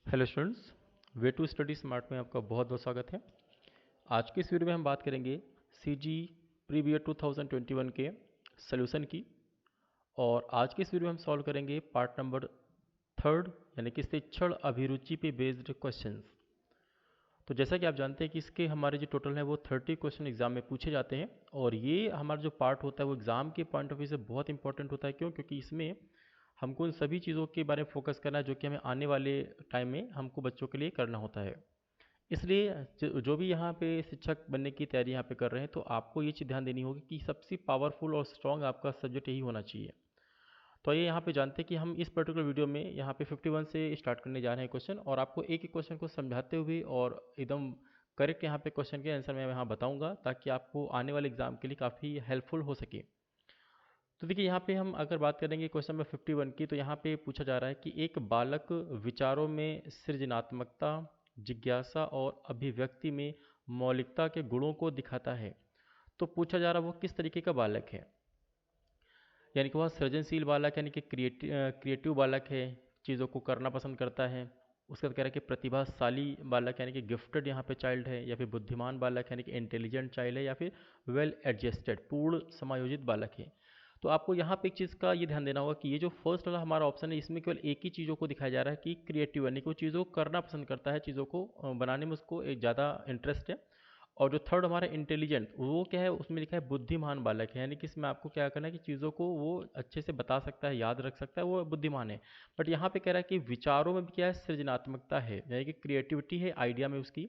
Hello students, way to study smart में आपका बहुत बहुत स्वागत है। आज के इस वीडियो में हम बात करेंगे सीजी प्रीवियर 2021 के सॉल्यूशन की। और आज के इस वीडियो में हम सॉल्व करेंगे पार्ट नंबर थर्ड, यानी कि शिक्षण अभिरुचि पे बेस्ड क्वेश्चंस। तो जैसा कि आप जानते हैं कि इसके हमारे जो टोटल है वो 30 क्वेश्चन एग्जाम में पूछे जाते हैं। और ये हमारा जो पार्ट होता है वो एग्ज़ाम के पॉइंट ऑफ व्यू से बहुत इंपॉर्टेंट होता है। क्यों? क्योंकि इसमें हमको उन सभी चीज़ों के बारे में फोकस करना है जो कि हमें आने वाले टाइम में हमको बच्चों के लिए करना होता है। इसलिए जो भी यहाँ पे शिक्षक बनने की तैयारी यहाँ पे कर रहे हैं, तो आपको ये चीज़ ध्यान देनी होगी कि सबसे पावरफुल और स्ट्रॉन्ग आपका सब्जेक्ट यही होना चाहिए। तो ये यहाँ पे जानते हैं कि हम इस पर्टिकुलर वीडियो में यहाँ पे 51 से स्टार्ट करने जा रहे हैं क्वेश्चन, और आपको एक एक क्वेश्चन को समझाते हुए और एकदम करेक्ट यहाँ पे क्वेश्चन के आंसर मैं यहाँ बताऊँगा, ताकि आपको आने वाले एग्जाम के लिए काफ़ी हेल्पफुल हो सके। तो देखिए, यहाँ पे हम अगर बात करेंगे क्वेश्चन नंबर 51 की, तो यहाँ पे पूछा जा रहा है कि एक बालक विचारों में सृजनात्मकता, जिज्ञासा और अभिव्यक्ति में मौलिकता के गुणों को दिखाता है। तो पूछा जा रहा है वो किस तरीके का बालक है, यानी कि वह सृजनशील बालक यानी कि क्रिएटिव बालक है, चीज़ों को करना पसंद करता है। उसके बाद कह रहा है कि प्रतिभाशाली बालक यानी कि गिफ्टेड यहाँ पे चाइल्ड है, या फिर बुद्धिमान बालक यानी कि इंटेलिजेंट चाइल्ड है, या फिर वेल एडजस्टेड पूर्ण समायोजित बालक है। तो आपको यहाँ पे एक चीज़ का ये ध्यान देना होगा कि ये जो फर्स्ट वाला हमारा ऑप्शन है, इसमें केवल एक ही चीज़ों को दिखाया जा रहा है कि क्रिएटिव, यानी कि वो चीज़ों को करना पसंद करता है, चीज़ों को बनाने में उसको एक ज़्यादा इंटरेस्ट है। और जो थर्ड हमारा इंटेलिजेंट, वो क्या है, उसमें लिखा है बुद्धिमान बालक है, यानी कि इसमें आपको क्या करना है कि चीज़ों को वो अच्छे से बता सकता है, याद रख सकता है, वो बुद्धिमान है। बट यहाँ पे कह रहा है कि विचारों में भी क्या है, सृजनात्मकता है, यानी कि क्रिएटिविटी है आइडिया में उसकी।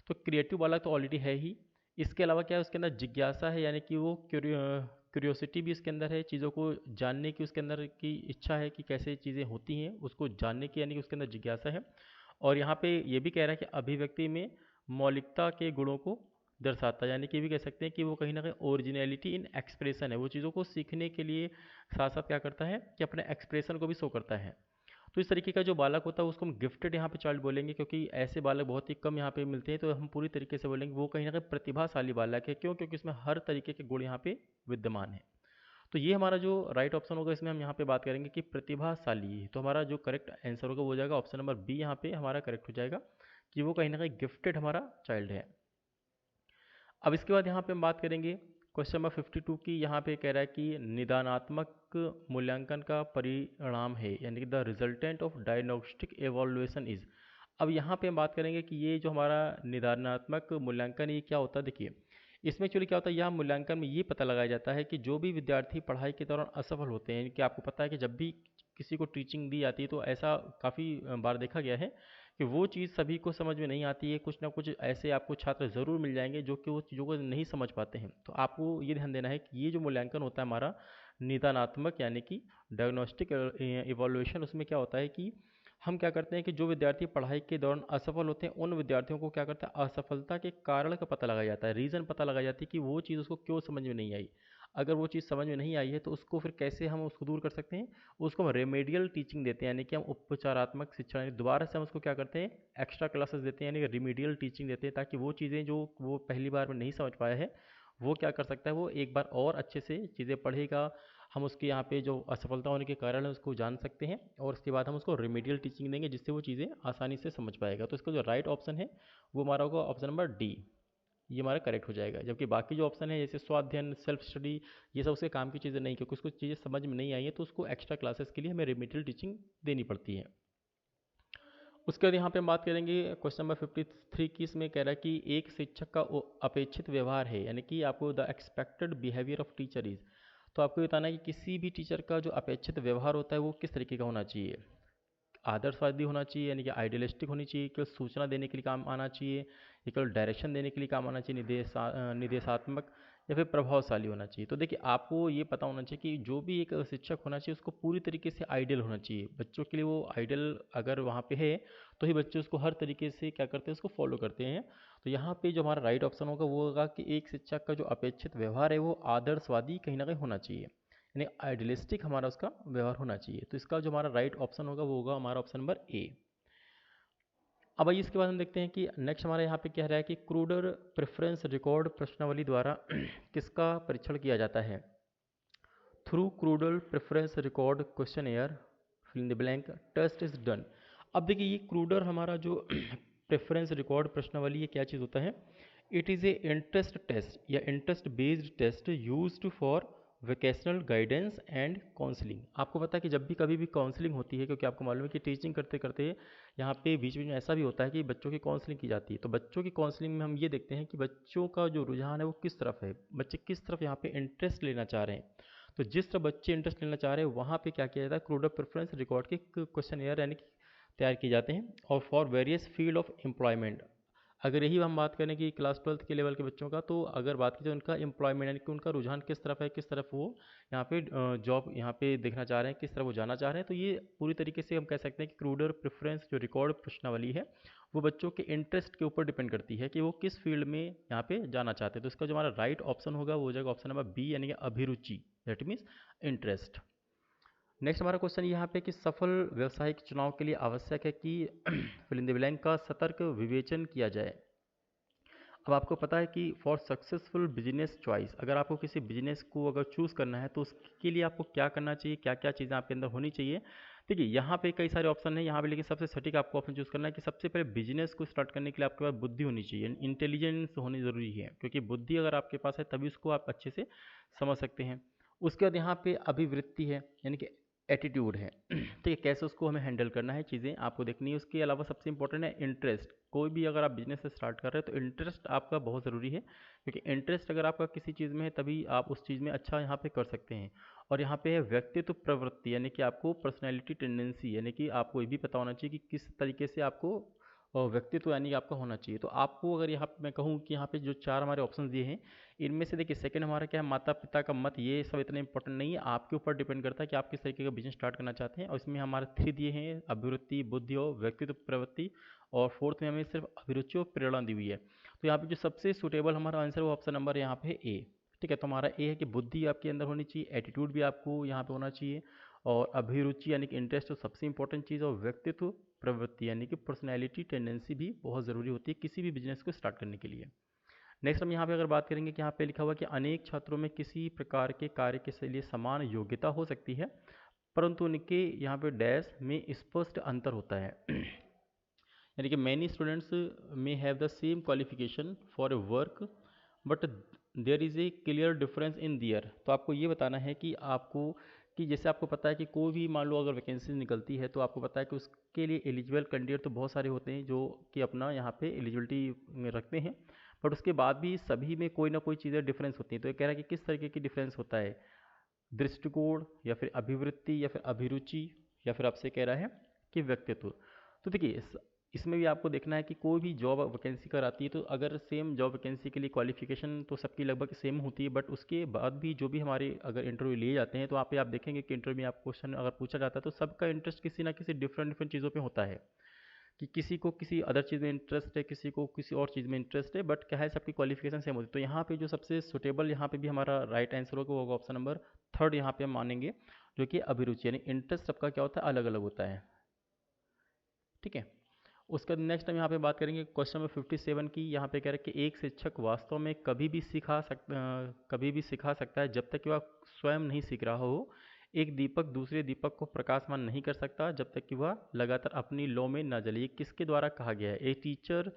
तो क्रिएटिव बालक तो ऑलरेडी है ही। इसके अलावा क्या है, उसके अंदर जिज्ञासा है, यानी कि वो क्यूरियोसिटी भी उसके अंदर है, चीज़ों को जानने की उसके अंदर की इच्छा है कि कैसे चीज़ें होती हैं, उसको जानने की, यानी कि उसके अंदर जिज्ञासा है। और यहाँ पे ये भी कह रहा है कि अभिव्यक्ति में मौलिकता के गुणों को दर्शाता है, यानी कि ये भी कह सकते हैं कि वो कहीं ना कहीं ओरिजिनलिटी इन एक्सप्रेशन है, वो चीज़ों को सीखने के लिए साथ साथ क्या करता है कि अपने एक्सप्रेशन को भी शो करता है। तो इस तरीके का जो बालक होता है उसको हम गिफ्टेड यहाँ पे चाइल्ड बोलेंगे, क्योंकि ऐसे बालक बहुत ही कम यहाँ पे मिलते हैं। तो हम पूरी तरीके से बोलेंगे वो कहीं ना कहीं प्रतिभाशाली बालक है। क्यों? क्योंकि इसमें हर तरीके के गुण यहाँ पे विद्यमान है। तो ये हमारा जो राइट ऑप्शन होगा, इसमें हम यहाँ पे बात करेंगे कि प्रतिभाशाली। तो हमारा जो करेक्ट आंसर होगा वो हो जाएगा ऑप्शन नंबर बी, यहाँ पे हमारा करेक्ट हो जाएगा कि वो कहीं ना कहीं गिफ्टेड हमारा चाइल्ड है। अब इसके बाद यहाँ पे हम बात करेंगे क्वेश्चन नंबर 52 की। यहाँ पे कह रहा है कि निदानात्मक मूल्यांकन का परिणाम है, यानी कि the resultant of diagnostic evolution is. अब यहाँ पे हम बात करेंगे कि ये जो हमारा निदानात्मक मूल्यांकन ये क्या होता है। देखिए, इसमें एक्चुअली क्या होता है, यह मूल्यांकन में ये पता लगाया जाता है कि जो भी विद्यार्थी पढ़ाई के दौरान असफल होते हैं, कि आपको पता है कि जब भी किसी को टीचिंग दी जाती है तो ऐसा काफ़ी बार देखा गया है कि वो चीज़ सभी को समझ में नहीं आती है। कुछ ना कुछ ऐसे आपको छात्र ज़रूर मिल जाएंगे जो कि वो चीज़ों को नहीं समझ पाते हैं। तो आपको ये ध्यान देना है कि ये जो मूल्यांकन होता है हमारा निदानात्मक, यानी कि डायग्नोस्टिक इवोल्यूशन, उसमें क्या होता है कि हम क्या करते हैं कि जो विद्यार्थी पढ़ाई के दौरान असफल होते हैं, उन विद्यार्थियों को क्या करता है, असफलता के कारण का पता लगाया जाता है, रीज़न पता लगाया जाता है कि वो चीज़ उसको क्यों समझ में नहीं आई। अगर वो चीज़ समझ में नहीं आई है तो उसको फिर कैसे हम उसको दूर कर सकते हैं, उसको हम रेमेडियल टीचिंग देते हैं, यानी कि हम उपचारात्मक शिक्षा, यानी दोबारा से हम उसको क्या करते हैं, एक्स्ट्रा क्लासेस देते हैं, यानी कि रिमीडियल टीचिंग देते हैं, ताकि वो चीज़ें जो वो पहली बार में नहीं समझ पाया है, वो क्या कर सकता है, वो एक बार और अच्छे से चीज़ें पढ़ेगा। हम उसके यहाँ पे जो असफलता होने के कारण है उसको जान सकते हैं, और उसके बाद हम उसको रेमेडियल टीचिंग देंगे जिससे वो चीज़ें आसानी से समझ पाएगा। तो इसका जो राइट ऑप्शन है वो हमारा होगा ऑप्शन नंबर डी, ये हमारा करेक्ट हो जाएगा। जबकि बाकी जो ऑप्शन है जैसे स्वाध्ययन, सेल्फ स्टडी, ये सब उसके काम की चीज़ें नहीं, क्योंकि उसको चीज़ें समझ में नहीं आई है तो उसको एक्स्ट्रा क्लासेस के लिए हमें रेमेडियल टीचिंग देनी पड़ती है। उसके बाद यहाँ पे हम बात करेंगे क्वेश्चन नंबर 53 की। इसमें कह रहा है कि एक शिक्षक का अपेक्षित व्यवहार है, यानी कि आपको the expected behaviour of teacher is. तो आपको बताना है कि किसी भी टीचर का जो अपेक्षित व्यवहार होता है वो किस तरीके का होना चाहिए। आदर्शवादी होना चाहिए, यानी कि आइडियलिस्टिक होनी चाहिए, केवल सूचना देने के लिए काम आना चाहिए, या केवल डायरेक्शन देने के लिए काम आना चाहिए, निर्देशात्मक, या फिर प्रभावशाली होना चाहिए। तो देखिए, आपको ये पता होना चाहिए कि जो भी एक शिक्षक होना चाहिए उसको पूरी तरीके से आइडियल होना चाहिए बच्चों के लिए। वो आइडियल अगर वहाँ पे है तो ही बच्चे उसको हर तरीके से क्या करते हैं, उसको फॉलो करते हैं। तो यहाँ पे जो हमारा राइट ऑप्शन होगा वो होगा कि एक शिक्षक का जो अपेक्षित व्यवहार है वो आदर्शवादी कहीं ना कहीं होना चाहिए, यानी आइडियलिस्टिक हमारा उसका व्यवहार होना चाहिए। तो इसका जो हमारा राइट ऑप्शन होगा वो होगा हमारा ऑप्शन नंबर ए। अब आइए इसके बाद हम देखते हैं कि नेक्स्ट हमारे यहाँ पे क्या रहा है कि क्रूडर प्रेफरेंस रिकॉर्ड प्रश्नावली द्वारा किसका परीक्षण किया जाता है। थ्रू क्रूडल preference record questionnaire fill in the blank test is done. अब देखिए ये क्रूडर हमारा जो प्रेफरेंस रिकॉर्ड प्रश्नावली ये क्या चीज़ होता है? It is a interest test या interest based test used for vocational guidance and counselling. आपको पता है कि जब भी कभी भी काउंसलिंग होती है, क्योंकि आपको मालूम है कि टीचिंग करते करते यहाँ पे बीच बीच में ऐसा भी होता है कि बच्चों की काउंसलिंग की जाती है। तो बच्चों की काउंसलिंग में हम ये देखते हैं कि बच्चों का जो रुझान है वो किस तरफ है, बच्चे किस तरफ यहाँ पे इंटरेस्ट लेना चाह रहे हैं। तो जिस तरफ बच्चे इंटरेस्ट लेना चाह रहे हैं वहाँ पे क्या किया जाता है, क्रूडर प्रेफरेंस रिकॉर्ड के क्वेश्चन एयर यानी कि तैयार किए जाते हैं। और for various field of employment, अगर यही हम बात करें कि क्लास 12th के लेवल के बच्चों का, तो अगर बात की जाए उनका एम्प्लॉयमेंट यानी कि उनका रुझान किस तरफ है, किस तरफ वो यहाँ पे जॉब यहाँ पे देखना चाह रहे हैं, किस तरफ वो जाना चाह रहे हैं, तो ये पूरी तरीके से हम कह सकते हैं कि क्रूडर प्रेफरेंस जो रिकॉर्ड प्रश्नावली है वो बच्चों के इंटरेस्ट के ऊपर डिपेंड करती है कि वो किस फील्ड में यहाँ पे जाना चाहते हैं। तो इसका जो हमारा राइट ऑप्शन होगा वो हो जाएगा ऑप्शन नंबर बी, यानी कि अभिरुचि, दैट मीन्स इंटरेस्ट। नेक्स्ट हमारा क्वेश्चन यहाँ पे कि सफल व्यवसायिक चुनाव के लिए आवश्यक है कि फिल इन द ब्लैंक का सतर्क विवेचन किया जाए। अब आपको पता है कि फॉर सक्सेसफुल बिजनेस चॉइस, अगर आपको किसी बिजनेस को अगर चूज़ करना है तो उसके लिए आपको क्या करना चाहिए, क्या क्या चीज़ें आपके अंदर होनी चाहिए। देखिए यहाँ पे कई सारे ऑप्शन हैं यहाँ पे, लेकिन सबसे सटीक आपको ऑप्शन चूज़ करना है कि सबसे पहले बिजनेस को स्टार्ट करने के लिए आपके पास बुद्धि होनी चाहिए, इंटेलिजेंस होनी ज़रूरी है, क्योंकि बुद्धि अगर आपके पास है तभी उसको आप अच्छे से समझ सकते हैं। उसके बाद यहाँ पे अभिवृत्ति है, यानी कि एटीट्यूड है। ठीक है, कैसे उसको हमें हैंडल करना है, चीज़ें आपको देखनी है। उसके अलावा सबसे इंपॉर्टेंट है इंटरेस्ट। कोई भी अगर आप बिजनेस से स्टार्ट कर रहे हैं तो इंटरेस्ट आपका बहुत ज़रूरी है, क्योंकि इंटरेस्ट अगर आपका किसी चीज़ में है तभी आप उस चीज़ में अच्छा यहाँ पे कर सकते हैं। और यहाँ पे है व्यक्तित्व प्रवृत्ति, यानी कि आपको पर्सनैलिटी टेंडेंसी, यानी कि आपको ये भी पता होना चाहिए कि किस तरीके से आपको व्यक्तित्व यानी कि आपका होना चाहिए। तो आपको अगर यहाँ पे मैं कहूँ कि यहाँ पे जो चार हमारे ऑप्शन दिए हैं इनमें से देखिए सेकंड हमारा क्या है, माता पिता का मत, ये सब इतना इंपॉर्टेंट नहीं है, आपके ऊपर डिपेंड करता है कि आप किस तरीके का बिजनेस स्टार्ट करना चाहते हैं। और इसमें हमारे थ्री दिए हैं, अभिवृत्ति, बुद्धि और व्यक्तित्व प्रवृत्ति, और फोर्थ में हमें सिर्फ अभिरुचि और प्रेरणा दी हुई है। तो यहाँ पे जो सबसे सुटेबल हमारा आंसर वो ऑप्शन नंबर यहाँ पे है ए। ठीक है, तो हमारा ए है कि बुद्धि आपके अंदर होनी चाहिए, एटीट्यूड भी आपको यहाँ पे होना चाहिए, और अभिरुचि यानी कि इंटरेस्ट तो सबसे इंपॉर्टेंट चीज़, और व्यक्तित्व प्रवृत्ति यानी कि पर्सनैलिटी टेंडेंसी भी बहुत ज़रूरी होती है किसी भी बिजनेस को स्टार्ट करने के लिए। नेक्स्ट हम यहाँ पे अगर बात करेंगे कि यहाँ पे लिखा हुआ कि अनेक छात्रों में किसी प्रकार के कार्य के लिए समान योग्यता हो सकती है, परंतु उनके यहाँ पे डैश में स्पष्ट अंतर होता है। यानी कि many students may have the same qualification for a work but there is a clear difference in there. तो आपको ये बताना है कि आपको, कि जैसे आपको पता है कि कोई भी मान लो अगर वैकेंसी निकलती है तो आपको पता है कि उसके लिए एलिजिबल कैंडिडेट तो बहुत सारे होते हैं जो कि अपना यहाँ पे एलिजिबिलिटी रखते हैं, बट उसके बाद भी सभी में कोई ना कोई चीज़ें डिफरेंस होती हैं। तो ये कह रहा है कि किस तरीके की डिफरेंस होता है, दृष्टिकोण या फिर अभिवृत्ति या फिर अभिरुचि, या फिर आपसे कह रहा है कि व्यक्तित्व। तो देखिए इसमें भी आपको देखना है कि कोई भी जॉब वैकेंसी कर आती है तो अगर सेम जॉब वैकेंसी के लिए क्वालिफिकेशन तो सबकी लगभग सेम होती है, बट उसके बाद भी जो भी हमारे अगर इंटरव्यू लिए जाते हैं तो वहाँ पे आप देखेंगे कि इंटरव्यू में आप क्वेश्चन अगर पूछा जाता है तो सबका इंटरेस्ट किसी ना किसी डिफरेंट डिफरेंट चीज़ों पे होता है, कि किसी को किसी अदर चीज़ में इंटरेस्ट है, किसी को किसी और चीज़ में इंटरेस्ट है, बट क्या है सबकी क्वालिफिकेशन सेम होती है। तो यहाँ पे जो सबसे सुटेबल यहाँ पे भी हमारा राइट आंसर होगा वो ऑप्शन नंबर थर्ड यहाँ पे हम मानेंगे, जो कि अभिरुचि, यानी इंटरेस्ट सबका क्या होता है, अलग अलग होता है। ठीक है, उसका नेक्स्ट हम यहाँ पे बात करेंगे क्वेश्चन नंबर 57 की। यहाँ पे कह रहे हैं कि एक शिक्षक वास्तव में कभी भी सिखा सकता है जब तक कि वह स्वयं नहीं सीख रहा हो। एक दीपक दूसरे दीपक को प्रकाशमान नहीं कर सकता जब तक कि वह लगातार अपनी लौ में न जले। ये किसके द्वारा कहा गया है? A teacher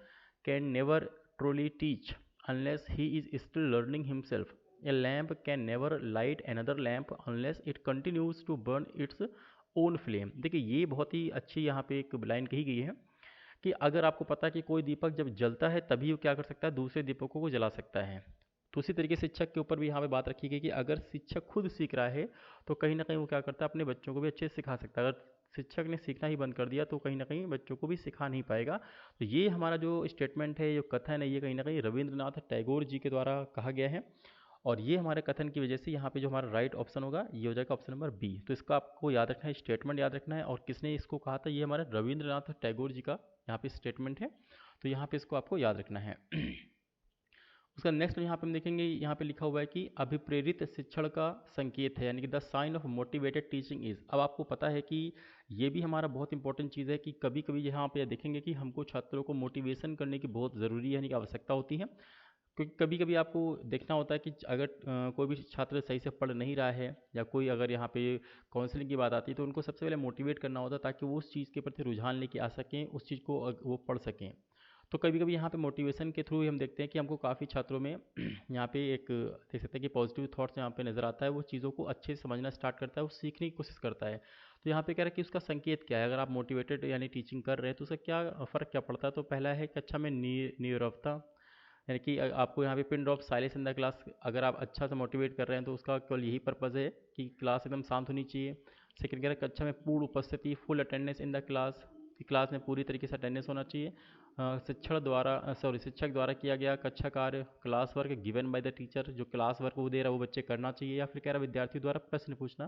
can never truly teach unless he is still learning himself. A lamp can never light another lamp unless it continues to burn its own flame. देखिए ये बहुत ही अच्छी यहाँ पे एक लाइन कही गई है कि अगर आपको पता है कि कोई दीपक जब जलता है तभी वो क्या कर सकता है, दूसरे दीपकों को जला सकता है। तो उसी तरीके से शिक्षक के ऊपर भी यहाँ पे बात रखी गई कि अगर शिक्षक खुद सीख रहा है तो कहीं ना कहीं वो क्या करता है, अपने बच्चों को भी अच्छे से सिखा सकता है। अगर शिक्षक ने सीखना ही बंद कर दिया तो कहीं ना कहीं बच्चों को भी सिखा नहीं पाएगा। तो ये हमारा जो स्टेटमेंट है, जो कथन है, ये कहीं ना कहीं रविंद्रनाथ टैगोर जी के द्वारा कहा गया है। और ये हमारे कथन की वजह से यहाँ पे जो हमारा राइट ऑप्शन होगा ये हो जाएगा ऑप्शन नंबर बी। तो इसका आपको याद रखना है, स्टेटमेंट याद रखना है, और किसने इसको कहा था, ये हमारे रविंद्रनाथ टैगोर जी का यहाँ पे स्टेटमेंट है। तो यहाँ पे इसको आपको याद रखना है। उसका नेक्स्ट यहाँ पे हम देखेंगे, यहाँ पे लिखा हुआ है कि अभिप्रेरित शिक्षण का संकेत है, यानी कि the sign of motivated teaching is. अब आपको पता है कि ये भी हमारा बहुत इंपॉर्टेंट चीज़ है कि कभी कभी यहाँ पे देखेंगे कि हमको छात्रों को मोटिवेशन करने की बहुत ज़रूरी है, यानी कि आवश्यकता होती है। क्योंकि कभी कभी आपको देखना होता है कि अगर कोई भी छात्र सही से पढ़ नहीं रहा है, या कोई अगर यहाँ पे काउंसलिंग की बात आती है, तो उनको सबसे पहले मोटिवेट करना होता है ताकि वो उस चीज़ के प्रति रुझान लेके आ सकें, उस चीज़ को वो पढ़ सकें। तो कभी कभी यहाँ पे मोटिवेशन के थ्रू ही हम देखते हैं कि हमको काफ़ी छात्रों में यहाँ पे एक देख सकते हैं कि पॉजिटिव थॉट्स यहाँ पे नज़र आता है, वो चीज़ों को अच्छे से समझना स्टार्ट करता है, वो सीखने की कोशिश करता है। तो यहाँ पे कह रहा है कि उसका संकेत क्या है, अगर आप मोटिवेटेड यानी टीचिंग कर रहे हैं तो उसका क्या फ़र्क क्या पड़ता है। तो पहला है कि अच्छा में नीरवता, यानी कि आपको यहाँ पे pin drop silence in the class, अगर आप अच्छा से मोटिवेट कर रहे हैं तो उसका केवल यही पर्पज़ है कि क्लास एकदम शांत होनी चाहिए। सेकंड कह रहा है कक्षा में पूर्ण उपस्थिति, full attendance in the class, कि क्लास में पूरी तरीके से अटेंडेंस होना चाहिए। शिक्षक द्वारा किया गया कक्षा कार्य, class work given by the teacher, जो क्लास वर्क वो दे रहा है वो बच्चे करना चाहिए। या फिर कह रहा है विद्यार्थी द्वारा प्रश्न पूछना,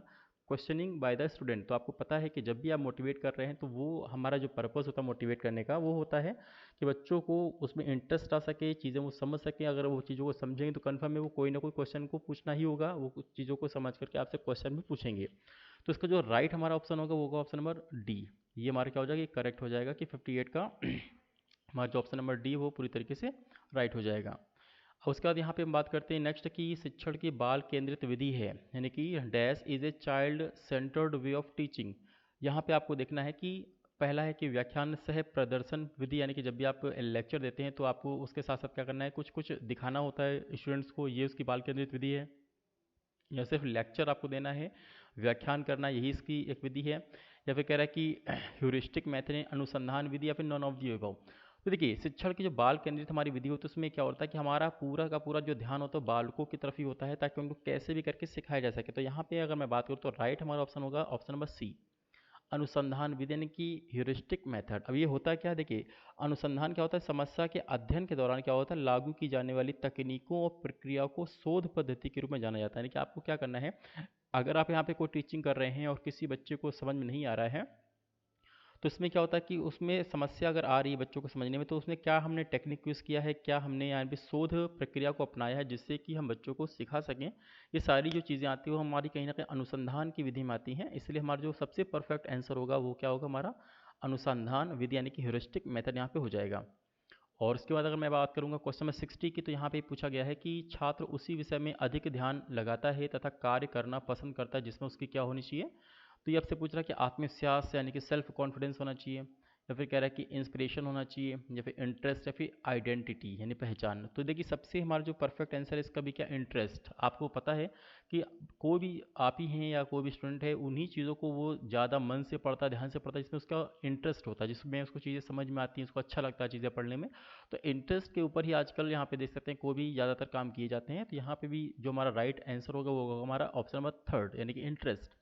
क्वेश्चनिंग बाय द स्टूडेंट। तो आपको पता है कि जब भी आप मोटिवेट कर रहे हैं तो वो हमारा जो पर्पस होता है मोटिवेट करने का, वो होता है कि बच्चों को उसमें इंटरेस्ट आ सके, चीज़ें वो समझ सकें। अगर वो चीज़ों को समझेंगे तो कन्फर्म है वो कोई ना कोई क्वेश्चन को पूछना ही होगा, वो कुछ चीज़ों को समझ करके आपसे क्वेश्चन भी पूछेंगे। तो इसका जो राइट हमारा ऑप्शन होगा वो होगा ऑप्शन नंबर डी। ये हमारा क्या हो जाएगा, करेक्ट हो जाएगा कि 58 का हमारा जो ऑप्शन नंबर डी वो पूरी तरीके से राइट हो जाएगा। और उसके बाद यहाँ पे हम बात करते हैं नेक्स्ट की शिक्षण की बाल केंद्रित विधि है, यानी कि dash is a child centred way of teaching. यहाँ पे आपको देखना है कि पहला है कि व्याख्यान सह प्रदर्शन विधि, यानी कि जब भी आप लेक्चर देते हैं तो आपको उसके साथ साथ क्या करना है, कुछ कुछ दिखाना होता है स्टूडेंट्स को, ये उसकी बाल केंद्रित विधि है। या सिर्फ लेक्चर आपको देना है, व्याख्यान करना यही इसकी एक विधि है। या फिर कह रहा है कि ह्यूरिस्टिक मेथड, अनुसंधान विधि, या फिर नॉन ऑफ दी अबव। तो देखिए शिक्षण की जो बाल केंद्रित हमारी विधि होती है उसमें क्या होता है कि हमारा पूरा का पूरा जो ध्यान होता है बालकों की तरफ ही होता है, ताकि उनको कैसे भी करके सिखाया जा सके। तो यहाँ पे अगर मैं बात करूँ तो राइट हमारा ऑप्शन होगा ऑप्शन नंबर सी, अनुसंधान विधि, यानी कि ह्यूरिस्टिक मेथड। अब ये होता है क्या, देखिए अनुसंधान क्या होता है, समस्या के अध्ययन के दौरान क्या होता है लागू की जाने वाली तकनीकों और प्रक्रियाओं को शोध पद्धति के रूप में जाना जाता है। यानी कि आपको क्या करना है, अगर आप यहाँ पे कोई टीचिंग कर रहे हैं और किसी बच्चे को समझ में नहीं आ रहा है, तो इसमें क्या होता है कि उसमें समस्या अगर आ रही है बच्चों को समझने में, तो उसमें क्या हमने टेक्निक यूज़ किया है, क्या हमने यहाँ पे शोध प्रक्रिया को अपनाया है जिससे कि हम बच्चों को सिखा सकें। ये सारी जो चीज़ें आती हैं वो हमारी कहीं ना कहीं अनुसंधान की विधि में आती हैं। इसलिए हमारा जो सबसे परफेक्ट आंसर होगा वो क्या होगा, हमारा अनुसंधान विधि, यानी कि ह्यूरिस्टिक मेथड यहाँ पे हो जाएगा। और उसके बाद अगर मैं बात करूंगा क्वेश्चन नंबर 60 की, तो यहाँ पे पूछा गया है कि छात्र उसी विषय में अधिक ध्यान लगाता है तथा कार्य करना पसंद करता है जिसमें उसकी क्या होनी चाहिए। तो ये आपसे पूछ रहा है कि आत्मविश्वास यानी कि सेल्फ कॉन्फिडेंस होना चाहिए, या फिर कह रहा है कि इंस्पिरेशन होना चाहिए, या फिर इंटरेस्ट, या फिर आइडेंटिटी यानी पहचान। तो देखिए सबसे हमारा जो परफेक्ट आंसर है इसका भी क्या, इंटरेस्ट। आपको पता है कि कोई भी आप ही हैं या कोई भी स्टूडेंट है, उन्हीं चीज़ों को वो ज़्यादा मन से पढ़ता है, ध्यान से पढ़ता है जिसमें उसका इंटरेस्ट होता है, जिसमें उसको चीज़ें समझ में आती हैं, उसको अच्छा लगता है चीज़ें पढ़ने में। तो इंटरेस्ट के ऊपर ही आजकल यहाँ पे देख सकते हैं कोई भी ज़्यादातर काम किए जाते हैं। तो यहाँ पे भी जो हमारा राइट आंसर होगा वो होगा हमारा ऑप्शन नंबर थर्ड, यानी कि इंटरेस्ट।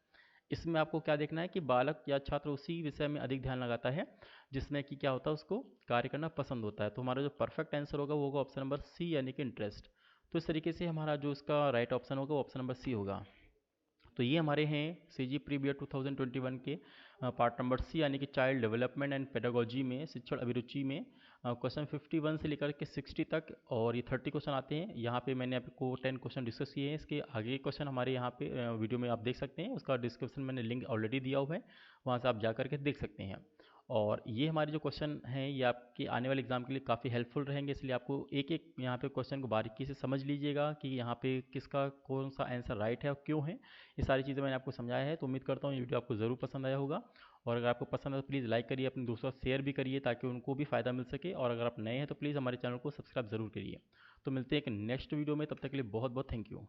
इसमें आपको क्या देखना है कि बालक या छात्र उसी विषय में अधिक ध्यान लगाता है जिसमें कि क्या होता है उसको कार्य करना पसंद होता है। तो हमारा जो परफेक्ट आंसर होगा वो होगा ऑप्शन नंबर सी, यानी कि इंटरेस्ट। तो इस तरीके से हमारा जो इसका राइट ऑप्शन होगा वो ऑप्शन नंबर सी होगा। तो ये हमारे हैं सी जी प्री बी एड 2021 के पार्ट नंबर सी, यानी कि चाइल्ड डेवलपमेंट एंड पेडागोजी में, शिक्षण अभिरुचि में क्वेश्चन 51 से लेकर के 60 तक, और ये 30 क्वेश्चन आते हैं। यहाँ पे मैंने आपको 10 क्वेश्चन डिस्कस किए हैं, इसके आगे के क्वेश्चन हमारे यहाँ पे वीडियो में आप देख सकते हैं, उसका डिस्क्रिप्शन मैंने लिंक ऑलरेडी दिया हुआ है, वहाँ से आप जा करके देख सकते हैं। और ये हमारे जो क्वेश्चन हैं ये आपके आने वाले एग्जाम के लिए काफ़ी हेल्पफुल रहेंगे, इसलिए आपको एक एक यहाँ पे क्वेश्चन को बारीकी से समझ लीजिएगा कि यहाँ पे किसका कौन सा आंसर राइट है और क्यों है। ये सारी चीज़ें मैंने आपको समझाया है। तो उम्मीद करता हूँ ये वीडियो आपको ज़रूर पसंद आया होगा, और अगर आपको पसंद है तो प्लीज़ लाइक करिए, अपने दोस्तों को शेयर भी करिए ताकि उनको भी फ़ायदा मिल सके। और अगर आप नए हैं तो प्लीज़ हमारे चैनल को सब्सक्राइब ज़रूर करिए। तो मिलते हैं एक नेक्स्ट वीडियो में, तब तक के लिए बहुत बहुत थैंक यू।